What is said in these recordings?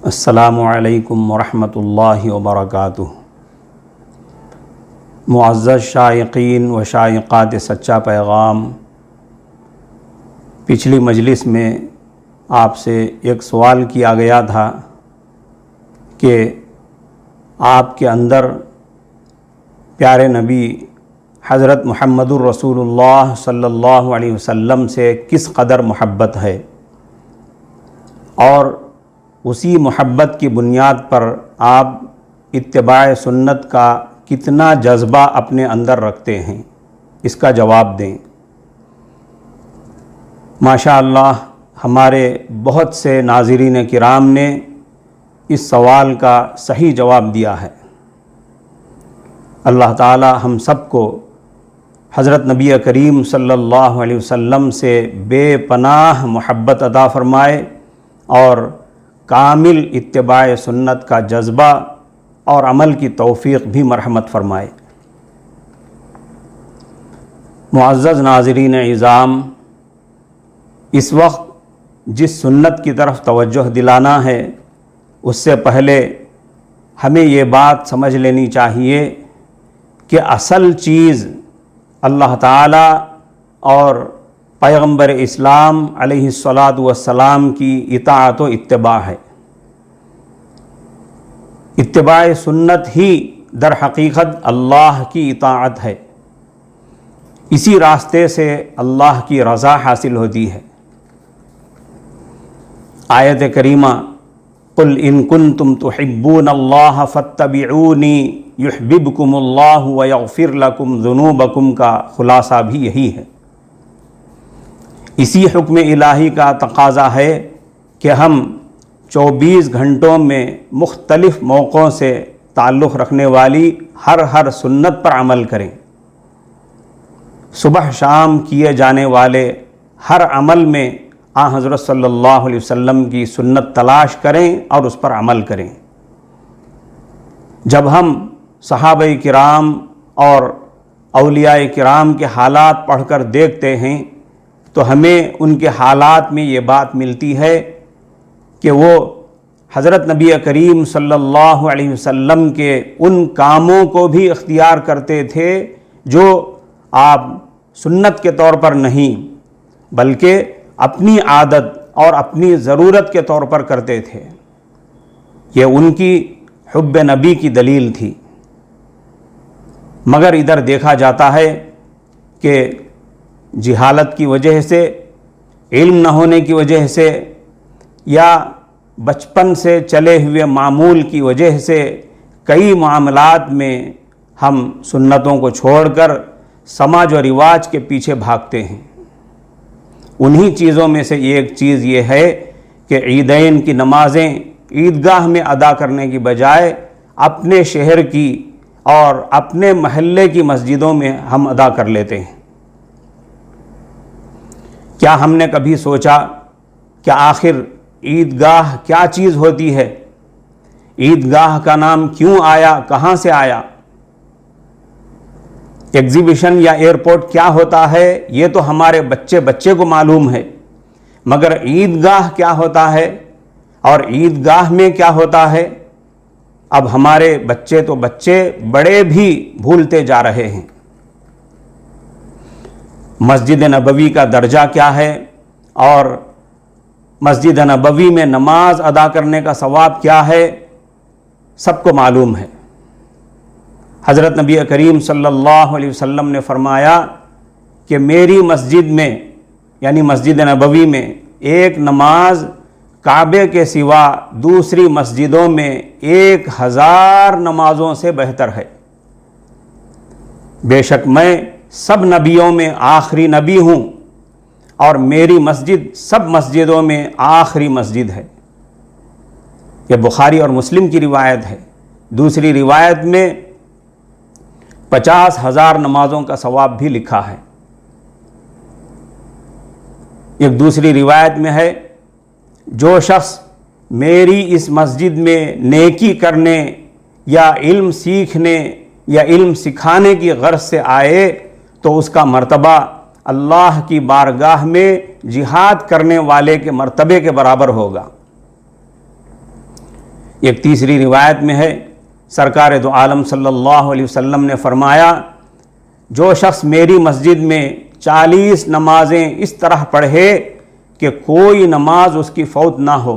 السلام علیکم ورحمۃ اللہ وبرکاتہ۔ معزز شائقین و شائقات سچا پیغام، پچھلی مجلس میں آپ سے ایک سوال کیا گیا تھا کہ آپ کے اندر پیارے نبی حضرت محمد الرسول اللہ صلی اللہ علیہ وسلم سے کس قدر محبت ہے، اور اسی محبت کی بنیاد پر آپ اتباع سنت کا کتنا جذبہ اپنے اندر رکھتے ہیں، اس کا جواب دیں۔ ماشاءاللہ ہمارے بہت سے ناظرین کرام نے اس سوال کا صحیح جواب دیا ہے۔ اللہ تعالی ہم سب کو حضرت نبی کریم صلی اللہ علیہ وسلم سے بے پناہ محبت عطا فرمائے اور کامل اتباع سنت کا جذبہ اور عمل کی توفیق بھی مرحمت فرمائے۔ معزز ناظرین اعظام، اس وقت جس سنت کی طرف توجہ دلانا ہے، اس سے پہلے ہمیں یہ بات سمجھ لینی چاہیے کہ اصل چیز اللہ تعالی اور پیغمبر اسلام علیہ الصلاۃ والسلام کی اطاعت و اتباع ہے۔ اتباع سنت ہی در حقیقت اللہ کی اطاعت ہے، اسی راستے سے اللہ کی رضا حاصل ہوتی ہے۔ آیت کریمہ قل ان کنتم تحبون اللہ فاتبعونی یحببکم اللہ ویغفر لکم ذنوبکم کا خلاصہ بھی یہی ہے۔ اسی حکم الہی کا تقاضا ہے کہ ہم 24 گھنٹوں میں مختلف موقعوں سے تعلق رکھنے والی ہر سنت پر عمل کریں، صبح شام کیے جانے والے ہر عمل میں حضرت صلی اللہ علیہ وسلم کی سنت تلاش کریں اور اس پر عمل کریں۔ جب ہم صحابہ کرام اور اولیاء کرام کے حالات پڑھ کر دیکھتے ہیں تو ہمیں ان کے حالات میں یہ بات ملتی ہے کہ وہ حضرت نبی کریم صلی اللہ علیہ وسلم کے ان کاموں کو بھی اختیار کرتے تھے جو آپ سنت کے طور پر نہیں بلکہ اپنی عادت اور اپنی ضرورت کے طور پر کرتے تھے۔ یہ ان کی حب نبی کی دلیل تھی۔ مگر ادھر دیکھا جاتا ہے کہ جہالت کی وجہ سے، علم نہ ہونے کی وجہ سے، یا بچپن سے چلے ہوئے معمول کی وجہ سے کئی معاملات میں ہم سنتوں کو چھوڑ کر سماج و رواج کے پیچھے بھاگتے ہیں۔ انہی چیزوں میں سے ایک چیز یہ ہے کہ عیدین کی نمازیں عیدگاہ میں ادا کرنے کی بجائے اپنے شہر کی اور اپنے محلے کی مسجدوں میں ہم ادا کر لیتے ہیں۔ کیا ہم نے کبھی سوچا کہ آخر عیدگاہ کیا چیز ہوتی ہے؟ عیدگاہ کا نام کیوں آیا، کہاں سے آیا؟ ایگزیبیشن یا ایئرپورٹ کیا ہوتا ہے یہ تو ہمارے بچے کو معلوم ہے، مگر عیدگاہ کیا ہوتا ہے اور عیدگاہ میں کیا ہوتا ہے؟ اب ہمارے بچے بڑے بھی بھولتے جا رہے ہیں۔ مسجد نبوی کا درجہ کیا ہے اور مسجد نبوی میں نماز ادا کرنے کا ثواب کیا ہے، سب کو معلوم ہے۔ حضرت نبی کریم صلی اللہ علیہ وسلم نے فرمایا کہ میری مسجد میں یعنی مسجد نبوی میں ایک نماز کعبے کے سوا دوسری مسجدوں میں 1000 نمازوں سے بہتر ہے۔ بے شک میں سب نبیوں میں آخری نبی ہوں اور میری مسجد سب مسجدوں میں آخری مسجد ہے۔ یہ بخاری اور مسلم کی روایت ہے۔ دوسری روایت میں 50,000 نمازوں کا ثواب بھی لکھا ہے۔ ایک دوسری روایت میں ہے، جو شخص میری اس مسجد میں نیکی کرنے یا علم سیکھنے یا علم سکھانے کی غرض سے آئے تو اس کا مرتبہ اللہ کی بارگاہ میں جہاد کرنے والے کے مرتبے کے برابر ہوگا۔ ایک تیسری روایت میں ہے سرکار دو عالم صلی اللہ علیہ وسلم نے فرمایا جو شخص میری مسجد میں 40 نمازیں اس طرح پڑھے کہ کوئی نماز اس کی فوت نہ ہو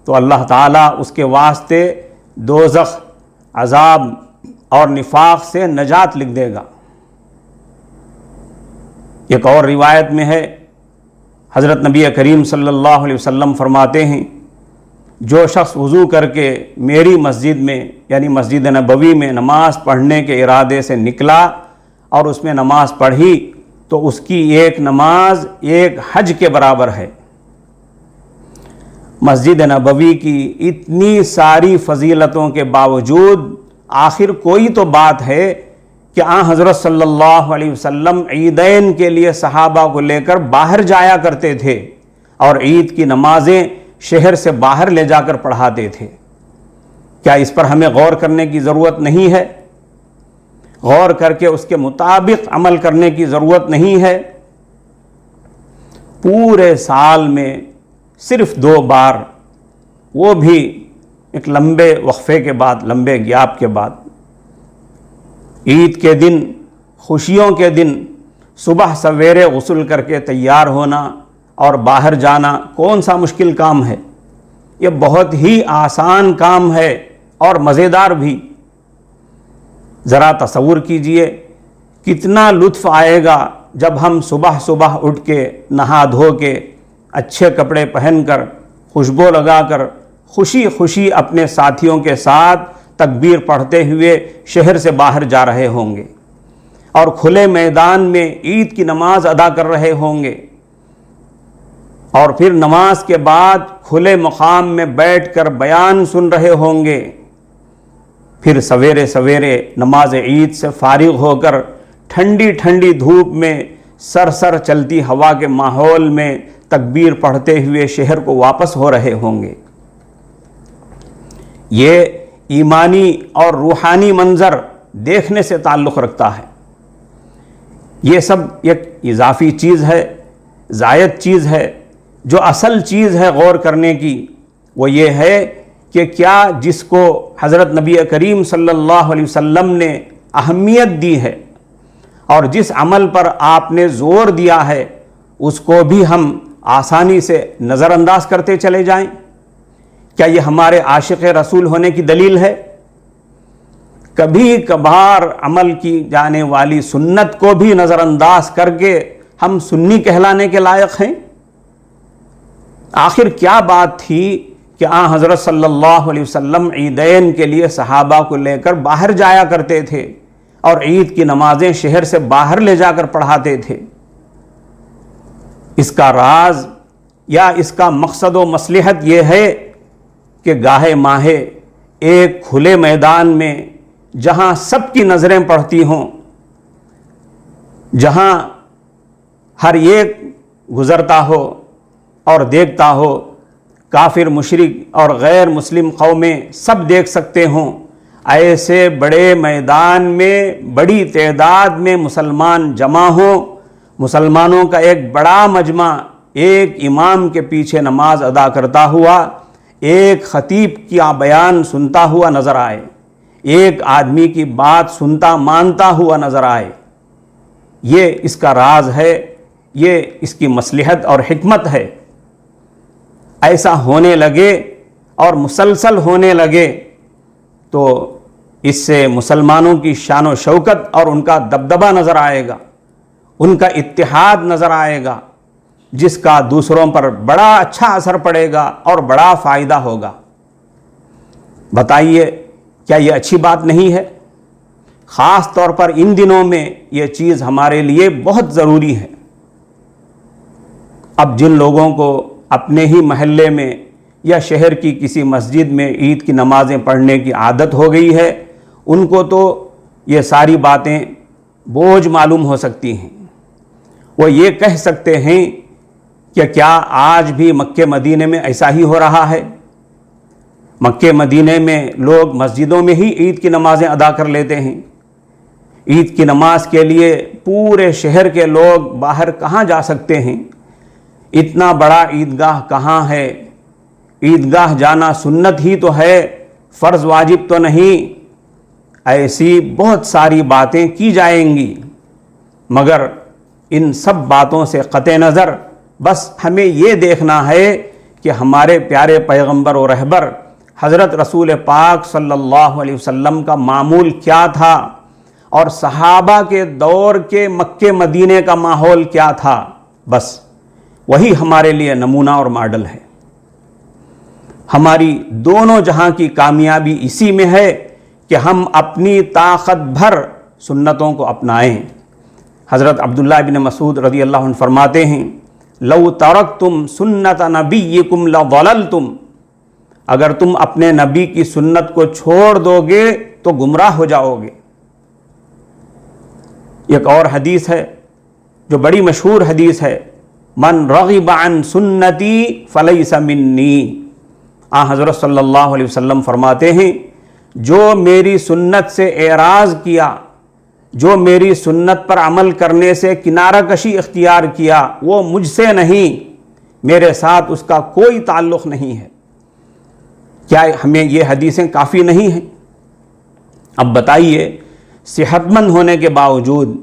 تو اللہ تعالیٰ اس کے واسطے دوزخ عذاب اور نفاق سے نجات لکھ دے گا۔ ایک اور روایت میں ہے حضرت نبی کریم صلی اللہ علیہ وسلم فرماتے ہیں جو شخص وضو کر کے میری مسجد میں یعنی مسجد نبوی میں نماز پڑھنے کے ارادے سے نکلا اور اس میں نماز پڑھی تو اس کی ایک نماز ایک حج کے برابر ہے۔ مسجد نبوی کی اتنی ساری فضیلتوں کے باوجود آخر کوئی تو بات ہے کہ حضرت صلی اللہ علیہ وسلم عیدین کے لیے صحابہ کو لے کر باہر جایا کرتے تھے اور عید کی نمازیں شہر سے باہر لے جا کر پڑھاتے تھے۔ کیا اس پر ہمیں غور کرنے کی ضرورت نہیں ہے؟ غور کر کے اس کے مطابق عمل کرنے کی ضرورت نہیں ہے؟ پورے سال میں صرف 2 بار، وہ بھی ایک لمبے وقفے کے بعد، لمبے گیپ کے بعد، عید کے دن، خوشیوں کے دن صبح سویرے غسل کر کے تیار ہونا اور باہر جانا کون سا مشکل کام ہے؟ یہ بہت ہی آسان کام ہے اور مزیدار بھی۔ ذرا تصور کیجئے کتنا لطف آئے گا جب ہم صبح صبح اٹھ کے نہا دھو کے اچھے کپڑے پہن کر خوشبو لگا کر خوشی خوشی اپنے ساتھیوں کے ساتھ تکبیر پڑھتے ہوئے شہر سے باہر جا رہے ہوں گے اور کھلے میدان میں عید کی نماز ادا کر رہے ہوں گے، اور پھر نماز کے بعد کھلے مقام میں بیٹھ کر بیان سن رہے ہوں گے، پھر سویرے سویرے نماز عید سے فارغ ہو کر ٹھنڈی ٹھنڈی دھوپ میں سر چلتی ہوا کے ماحول میں تکبیر پڑھتے ہوئے شہر کو واپس ہو رہے ہوں گے۔ یہ ایمانی اور روحانی منظر دیکھنے سے تعلق رکھتا ہے۔ یہ سب ایک اضافی چیز ہے، زائد چیز ہے۔ جو اصل چیز ہے غور کرنے کی وہ یہ ہے کہ کیا جس کو حضرت نبی کریم صلی اللہ علیہ وسلم نے اہمیت دی ہے اور جس عمل پر آپ نے زور دیا ہے اس کو بھی ہم آسانی سے نظر انداز کرتے چلے جائیں؟ کیا یہ ہمارے عاشق رسول ہونے کی دلیل ہے؟ کبھی کبھار عمل کی جانے والی سنت کو بھی نظر انداز کر کے ہم سنی کہلانے کے لائق ہیں؟ آخر کیا بات تھی کہ حضرت صلی اللہ علیہ وسلم عیدین کے لیے صحابہ کو لے کر باہر جایا کرتے تھے اور عید کی نمازیں شہر سے باہر لے جا کر پڑھاتے تھے؟ اس کا راز یا اس کا مقصد و مصلحت یہ ہے کہ گاہے ماہے ایک کھلے میدان میں جہاں سب کی نظریں پڑتی ہوں، جہاں ہر ایک گزرتا ہو اور دیکھتا ہو، کافر مشرک اور غیر مسلم قومیں سب دیکھ سکتے ہوں، ایسے بڑے میدان میں بڑی تعداد میں مسلمان جمع ہوں، مسلمانوں کا ایک بڑا مجمع ایک امام کے پیچھے نماز ادا کرتا ہوا، ایک خطیب کا بیان سنتا ہوا نظر آئے، ایک آدمی کی بات سنتا مانتا ہوا نظر آئے۔ یہ اس کا راز ہے، یہ اس کی مصلحت اور حکمت ہے۔ ایسا ہونے لگے اور مسلسل ہونے لگے تو اس سے مسلمانوں کی شان و شوکت اور ان کا دبدبہ نظر آئے گا، ان کا اتحاد نظر آئے گا، جس کا دوسروں پر بڑا اچھا اثر پڑے گا اور بڑا فائدہ ہوگا۔ بتائیے کیا یہ اچھی بات نہیں ہے؟ خاص طور پر ان دنوں میں یہ چیز ہمارے لیے بہت ضروری ہے۔ اب جن لوگوں کو اپنے ہی محلے میں یا شہر کی کسی مسجد میں عید کی نمازیں پڑھنے کی عادت ہو گئی ہے، ان کو تو یہ ساری باتیں بوجھ معلوم ہو سکتی ہیں۔ وہ یہ کہہ سکتے ہیں کہ کیا آج بھی مکے مدینے میں ایسا ہی ہو رہا ہے؟ مکے مدینے میں لوگ مسجدوں میں ہی عید کی نمازیں ادا کر لیتے ہیں۔ عید کی نماز کے لیے پورے شہر کے لوگ باہر کہاں جا سکتے ہیں؟ اتنا بڑا عیدگاہ کہاں ہے عیدگاہ جانا سنت ہی تو ہے، فرض واجب تو نہیں، ایسی بہت ساری باتیں کی جائیں گی، مگر ان سب باتوں سے قطع نظر بس ہمیں یہ دیکھنا ہے کہ ہمارے پیارے پیغمبر و رہبر حضرت رسول پاک صلی اللہ علیہ وسلم کا معمول کیا تھا اور صحابہ کے دور کے مکے مدینے کا ماحول کیا تھا، بس وہی ہمارے لیے نمونہ اور ماڈل ہے۔ ہماری دونوں جہاں کی کامیابی اسی میں ہے کہ ہم اپنی طاقت بھر سنتوں کو اپنائیں۔ حضرت عبداللہ بن مسعود رضی اللہ عنہ فرماتے ہیں، لو ترکتم سنت نبیکم لضللتم، اگر تم اپنے نبی کی سنت کو چھوڑ دو گے تو گمراہ ہو جاؤ گے۔ ایک اور حدیث ہے جو بڑی مشہور حدیث ہے، من رغب عن سنتی فلیس منی۔ حضرت صلی اللہ علیہ وسلم فرماتے ہیں، جو میری سنت سے اعراض کیا، جو میری سنت پر عمل کرنے سے کنارہ کشی اختیار کیا، وہ مجھ سے نہیں، میرے ساتھ اس کا کوئی تعلق نہیں ہے۔ کیا ہمیں یہ حدیثیں کافی نہیں ہیں؟ اب بتائیے، صحت مند ہونے کے باوجود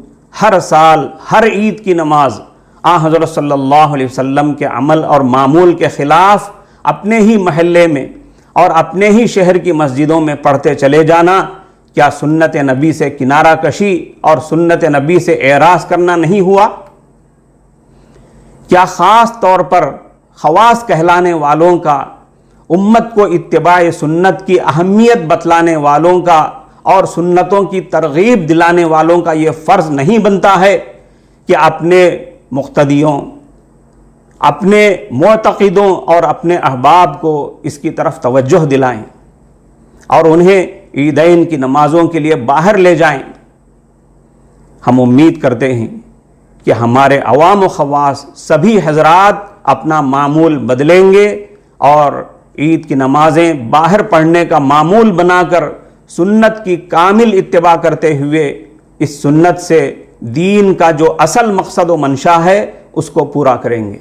ہر سال ہر عید کی نماز حضرت صلی اللہ علیہ وسلم کے عمل اور معمول کے خلاف اپنے ہی محلے میں اور اپنے ہی شہر کی مسجدوں میں پڑھتے چلے جانا، کیا سنت نبی سے کنارہ کشی اور سنت نبی سے اعراض کرنا نہیں ہوا؟ کیا خاص طور پر خواص کہلانے والوں کا، امت کو اتباع سنت کی اہمیت بتلانے والوں کا اور سنتوں کی ترغیب دلانے والوں کا یہ فرض نہیں بنتا ہے کہ اپنے مقتدیوں، اپنے معتقدوں اور اپنے احباب کو اس کی طرف توجہ دلائیں اور انہیں عیدین کی نمازوں کے لیے باہر لے جائیں؟ ہم امید کرتے ہیں کہ ہمارے عوام و خواص سبھی حضرات اپنا معمول بدلیں گے اور عید کی نمازیں باہر پڑھنے کا معمول بنا کر سنت کی کامل اتباع کرتے ہوئے اس سنت سے دین کا جو اصل مقصد و منشا ہے اس کو پورا کریں گے۔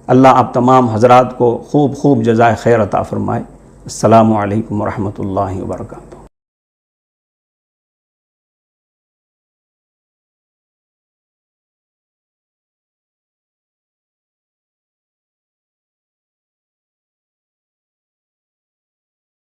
اللہ آپ تمام حضرات کو خوب خوب جزائے خیر عطا فرمائے۔ السلام علیکم ورحمۃ اللہ وبرکاتہ۔